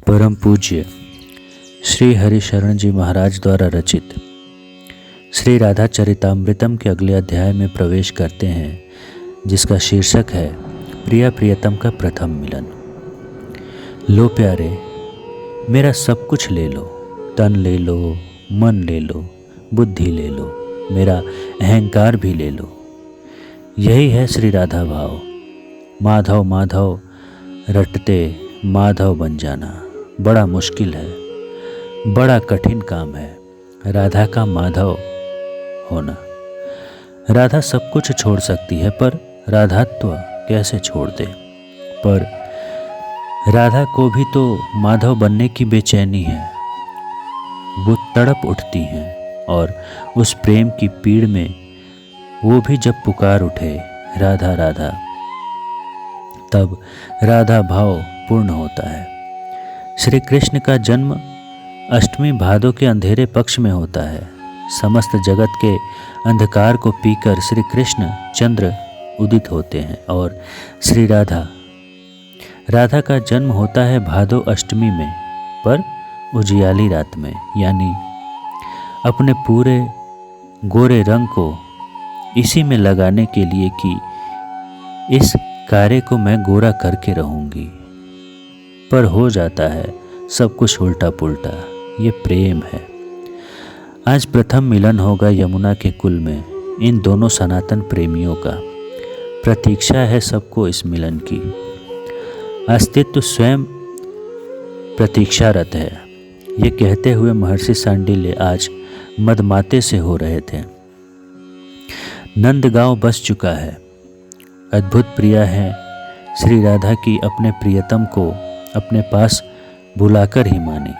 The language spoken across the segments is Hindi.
परम पूज्य श्री हरिशरण जी महाराज द्वारा रचित श्री राधा चरितामृतम के अगले अध्याय में प्रवेश करते हैं, जिसका शीर्षक है प्रिया प्रियतम का प्रथम मिलन। लो प्यारे, मेरा सब कुछ ले लो, तन ले लो, मन ले लो, बुद्धि ले लो, मेरा अहंकार भी ले लो। यही है श्री राधा भाव। माधव माधव रटते माधव बन जाना बड़ा मुश्किल है, बड़ा कठिन काम है राधा का माधव होना। राधा सब कुछ छोड़ सकती है, पर राधात्व कैसे छोड़ दे। पर राधा को भी तो माधव बनने की बेचैनी है। वो तड़प उठती हैं और उस प्रेम की पीड़ में वो भी जब पुकार उठे राधा राधा, तब राधा भाव पूर्ण होता है। श्री कृष्ण का जन्म अष्टमी भादों के अंधेरे पक्ष में होता है। समस्त जगत के अंधकार को पीकर श्री कृष्ण चंद्र उदित होते हैं और श्री राधा का जन्म होता है भादो अष्टमी में, पर उजियाली रात में, यानी अपने पूरे गोरे रंग को इसी में लगाने के लिए कि इस कार्य को मैं गोरा करके रहूंगी। पर हो जाता है सब कुछ उल्टा पुल्टा। ये प्रेम है। आज प्रथम मिलन होगा यमुना के कुल में इन दोनों सनातन प्रेमियों का। प्रतीक्षा है सबको इस मिलन की। अस्तित्व स्वयं प्रतीक्षारत है। ये कहते हुए महर्षि सांडिल्य आज मदमाते से हो रहे थे। नंदगांव बस चुका है। अद्भुत प्रिया है श्री राधा की अपने प्रियतम को अपने पास बुलाकर ही मानी।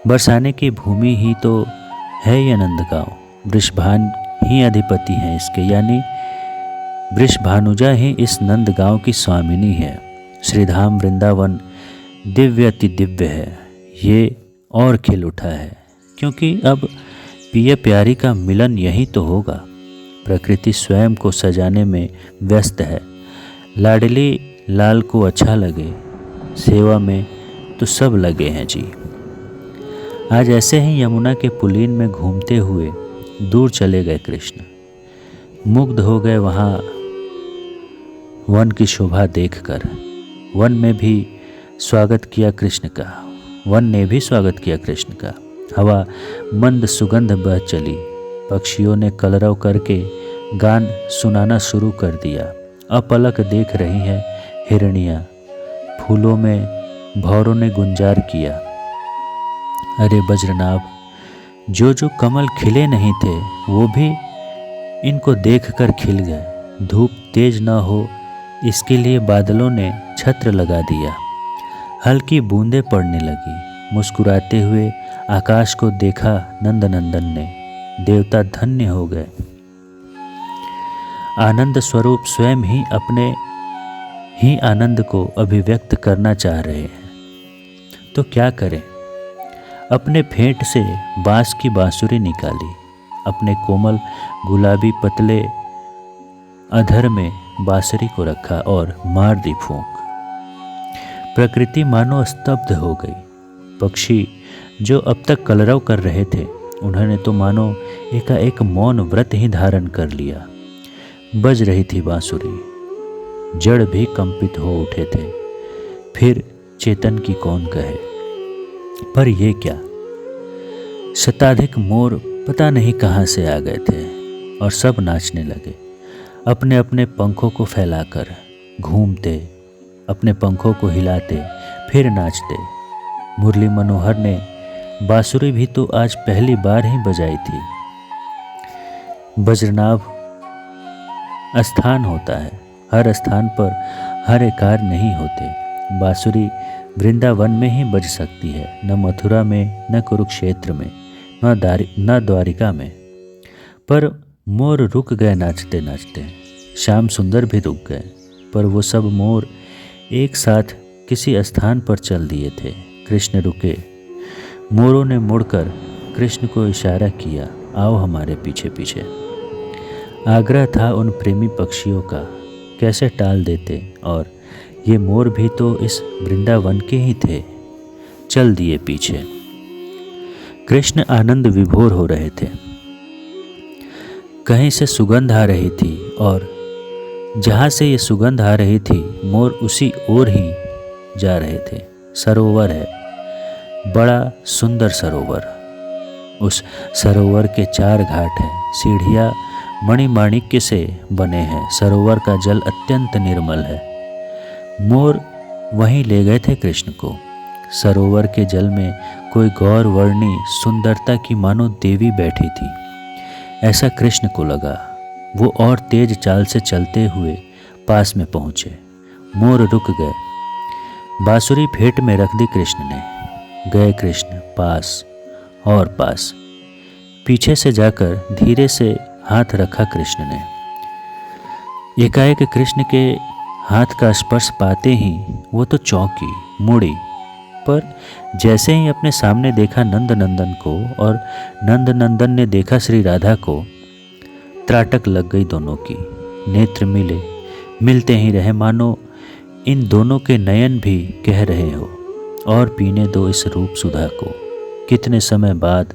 बरसाने की भूमि ही तो है यह नंदगांव। वृषभान ही अधिपति हैं इसके, यानी वृषभानुजा ही इस नंदगांव की स्वामिनी है। श्रीधाम वृंदावन दिव्य अति दिव्य है। ये और खिल उठा है, क्योंकि अब प्रिय प्यारी का मिलन यही तो होगा। प्रकृति स्वयं को सजाने में व्यस्त है। लाडली लाल को अच्छा लगे, सेवा में तो सब लगे हैं जी। आज ऐसे ही यमुना के पुलीन में घूमते हुए दूर चले गए कृष्ण। मुग्ध हो गए वहाँ वन की शोभा देखकर। वन ने भी स्वागत किया कृष्ण का। हवा मंद सुगंध बह चली। पक्षियों ने कलरव करके गान सुनाना शुरू कर दिया। अपलक देख रही हैं हिरनियाँ। फूलों में भौरों ने गुंजार किया। अरे बज्रनाभ, जो कमल खिले नहीं थे वो भी इनको देखकर खिल गए। धूप तेज न हो इसके लिए बादलों ने छत्र लगा दिया। हल्की बूंदें पड़ने लगी। मुस्कुराते हुए आकाश को देखा नंदनंदन ने। देवता धन्य हो गए। आनंद स्वरूप स्वयं ही अपने ही आनंद को अभिव्यक्त करना चाह रहे हैं, तो क्या करें। अपने फेंट से बांस की बांसुरी निकाली। अपने कोमल गुलाबी पतले अधर में बांसुरी को रखा और मार दी फूंक। प्रकृति मानो स्तब्ध हो गई। पक्षी जो अब तक कलरव कर रहे थे, उन्होंने तो मानो एकाएक मौन व्रत ही धारण कर लिया। बज रही थी बांसुरी। जड़ भी कंपित हो उठे थे। फिर चेतन की कौन कहे। पर ये क्या, शताधिक मोर पता नहीं कहाँ से आ गए थे और सब नाचने लगे। अपने अपने पंखों को फैलाकर घूमते, अपने पंखों को हिलाते, फिर नाचते। मुरली मनोहर ने बांसुरी भी तो आज पहली बार ही बजाई थी। बज्रनाभ स्थान होता है। हर स्थान पर हर एकार नहीं होते। बांसुरी वृंदावन में ही बज सकती है, न मथुरा में, न कुरुक्षेत्र में, न द्वारिका में। पर मोर रुक गए नाचते नाचते। श्याम सुंदर भी रुक गए, पर वो सब मोर एक साथ किसी स्थान पर चल दिए थे। कृष्ण रुके। मोरों ने मुड़कर कृष्ण को इशारा किया, आओ हमारे पीछे पीछे। आग्रह था उन प्रेमी पक्षियों का, कैसे टाल देते और ये मोर भी तो इस वृंदावन के ही थे। चल दिए पीछे। कृष्ण आनंद विभोर हो रहे थे। कहीं से सुगंध आ रही थी और जहाँ से ये सुगंध आ रही थी मोर उसी ओर ही जा रहे थे। सरोवर है, बड़ा सुंदर सरोवर। उस सरोवर के 4 घाट हैं। सीढ़ियाँ मणिमाणिक्य से बने हैं। सरोवर का जल अत्यंत निर्मल है। मोर वहीं ले गए थे कृष्ण को। सरोवर के जल में कोई गौर वर्णी सुंदरता की मानो देवी बैठी थी, ऐसा कृष्ण को लगा। वो और तेज चाल से चलते हुए पास में पहुँचे। मोर रुक गए। बांसुरी फेंट में रख दी कृष्ण ने। गए कृष्ण पास और पास। पीछे से जाकर धीरे से हाथ रखा कृष्ण ने। एकाएक कृष्ण के हाथ का स्पर्श पाते ही वो तो चौंकी, मुड़ी, पर जैसे ही अपने सामने देखा नंद नंदन को और नंद नंदन ने देखा श्री राधा को, त्राटक लग गई दोनों की। नेत्र मिले, मिलते ही रहे, मानो इन दोनों के नयन भी कह रहे हो और पीने दो इस रूप सुधा को। कितने समय बाद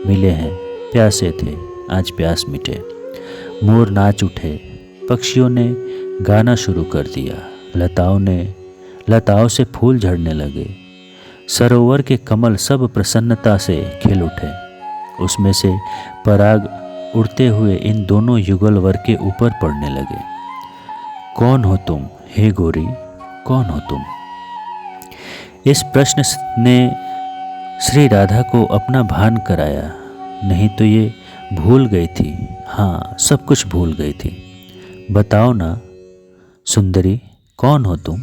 मिले हैं, प्यासे थे, आज प्यास मिटे। मोर नाच उठे, पक्षियों ने गाना शुरू कर दिया, लताओं से फूल झड़ने लगे। सरोवर के कमल सब प्रसन्नता से खिल उठे। उसमें से पराग उड़ते हुए इन दोनों युगल वर के ऊपर पड़ने लगे। कौन हो तुम हे गोरी, कौन हो तुम? इस प्रश्न ने श्री राधा को अपना भान कराया। नहीं तो ये भूल गई थी। हाँ, सब कुछ भूल गई थी। बताओ ना सुंदरी, कौन हो तुम?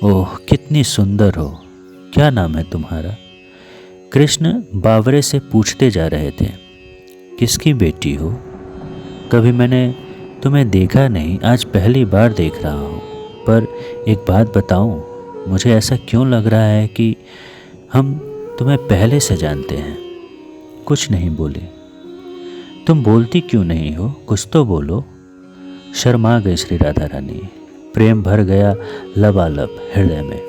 ओह, कितनी सुंदर हो। क्या नाम है तुम्हारा? कृष्ण बावरे से पूछते जा रहे थे। किसकी बेटी हो? कभी मैंने तुम्हें देखा नहीं, आज पहली बार देख रहा हूँ। पर एक बात बताऊँ, मुझे ऐसा क्यों लग रहा है कि हम तुम्हें पहले से जानते हैं। कुछ नहीं बोली। तुम बोलती क्यों नहीं हो? कुछ तो बोलो। शर्मा गई श्री राधा रानी। प्रेम भर गया लबालब हृदय में।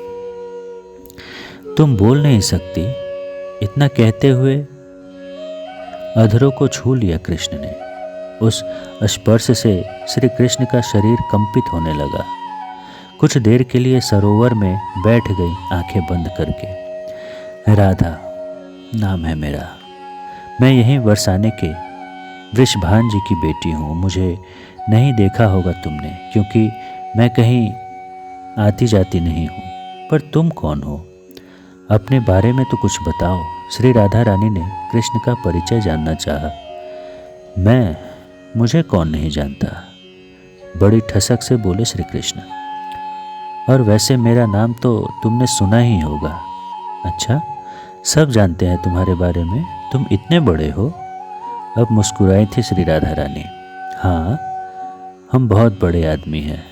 तुम बोल नहीं सकती। इतना कहते हुए अधरों को छू लिया कृष्ण ने। उस स्पर्श से श्री कृष्ण का शरीर कंपित होने लगा। कुछ देर के लिए सरोवर में बैठ गई आंखें बंद करके। राधा नाम है मेरा। मैं यहीं बरसाने के वृषभान जी की बेटी हूँ। मुझे नहीं देखा होगा तुमने, क्योंकि मैं कहीं आती जाती नहीं हूँ। पर तुम कौन हो? अपने बारे में तो कुछ बताओ। श्री राधा रानी ने कृष्ण का परिचय जानना चाहा। मुझे कौन नहीं जानता? बड़ी ठसक से बोले श्री कृष्ण। और वैसे मेरा नाम तो तुमने सुना ही होगा। अच्छा, सब जानते हैं तुम्हारे बारे में। तुम इतने बड़े हो। अब मुस्कुराई थी श्री राधा रानी। हाँ, हम बहुत बड़े आदमी हैं।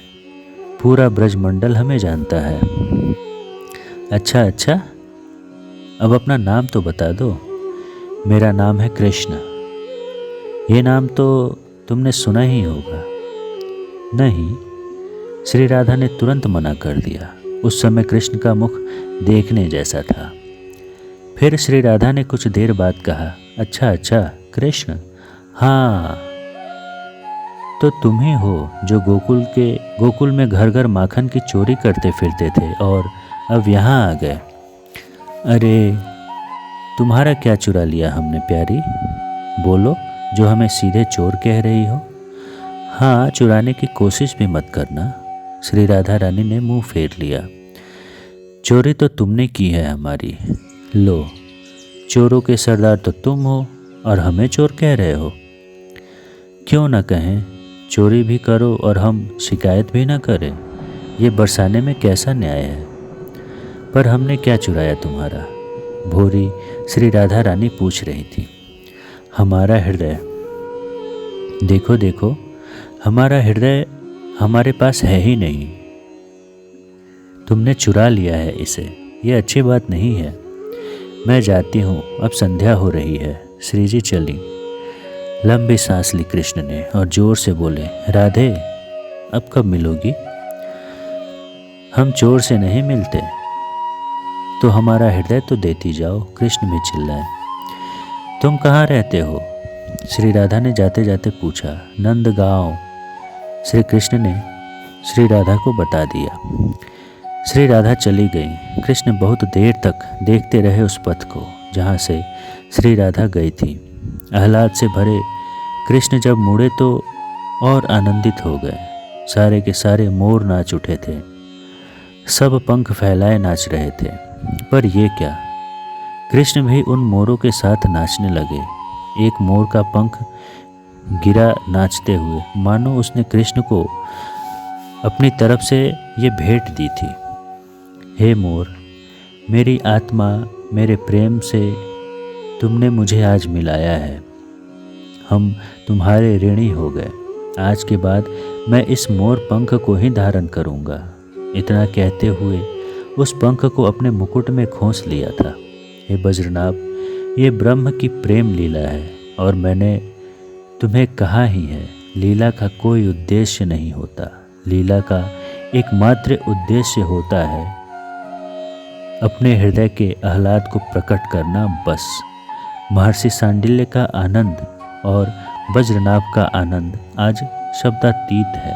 पूरा ब्रजमंडल हमें जानता है। अच्छा, अब अपना नाम तो बता दो। मेरा नाम है कृष्ण। ये नाम तो तुमने सुना ही होगा। नहीं, श्री राधा ने तुरंत मना कर दिया। उस समय कृष्ण का मुख देखने जैसा था। फिर श्री राधा ने कुछ देर बाद कहा, अच्छा कृष्ण, हाँ, तो तुम ही हो जो गोकुल में घर घर माखन की चोरी करते फिरते थे और अब यहाँ आ गए। अरे, तुम्हारा क्या चुरा लिया हमने प्यारी? बोलो, जो हमें सीधे चोर कह रही हो। हाँ, चुराने की कोशिश भी मत करना। श्री राधा रानी ने मुंह फेर लिया। चोरी तो तुमने की है हमारी। लो, चोरों के सरदार तो तुम हो और हमें चोर कह रहे हो। क्यों ना कहें, चोरी भी करो और हम शिकायत भी ना करें। ये बरसाने में कैसा न्याय है? पर हमने क्या चुराया तुम्हारा? भोरी श्री राधा रानी पूछ रही थी। हमारा हृदय। देखो, हमारा हृदय हमारे पास है ही नहीं। तुमने चुरा लिया है इसे। ये अच्छी बात नहीं है। मैं जाती हूँ, अब संध्या हो रही है। श्री जी चली। लंबी सांस ली कृष्ण ने और जोर से बोले, राधे, अब कब मिलोगी? हम चोर से नहीं मिलते, तो हमारा हृदय तो देती जाओ। कृष्ण भी चिल्लाए। तुम कहाँ रहते हो? श्री राधा ने जाते जाते पूछा। नंदगांव। श्री कृष्ण ने श्री राधा को बता दिया। श्री राधा चली गई। कृष्ण बहुत देर तक देखते रहे उस पथ को जहाँ से श्री राधा गई थी। आह्लाद से भरे कृष्ण जब मुड़े तो और आनंदित हो गए। सारे के सारे मोर नाच उठे थे, सब पंख फैलाए नाच रहे थे। पर ये क्या, कृष्ण भी उन मोरों के साथ नाचने लगे। एक मोर का पंख गिरा नाचते हुए, मानो उसने कृष्ण को अपनी तरफ से ये भेंट दी थी। हे मोर, मेरी आत्मा, मेरे प्रेम से तुमने मुझे आज मिलाया है। हम तुम्हारे ऋणी हो गए। आज के बाद मैं इस मोर पंख को ही धारण करूँगा। इतना कहते हुए उस पंख को अपने मुकुट में खोस लिया था। हे बज्रनाभ, ये ब्रह्म की प्रेम लीला है और मैंने तुम्हें कहा ही है, लीला का कोई उद्देश्य नहीं होता। लीला का एकमात्र उद्देश्य होता है अपने हृदय के आह्लाद को प्रकट करना, बस। महर्षि सांडिल्य का आनंद और वज्रनाभ का आनंद आज शब्दातीत है।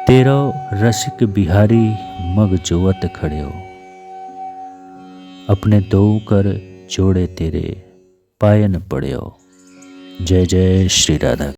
तेरो रसिक बिहारी मग जोवत खड़े हो, अपने दो कर जोड़े तेरे पायन पड़े हो। जय जय श्री राधा।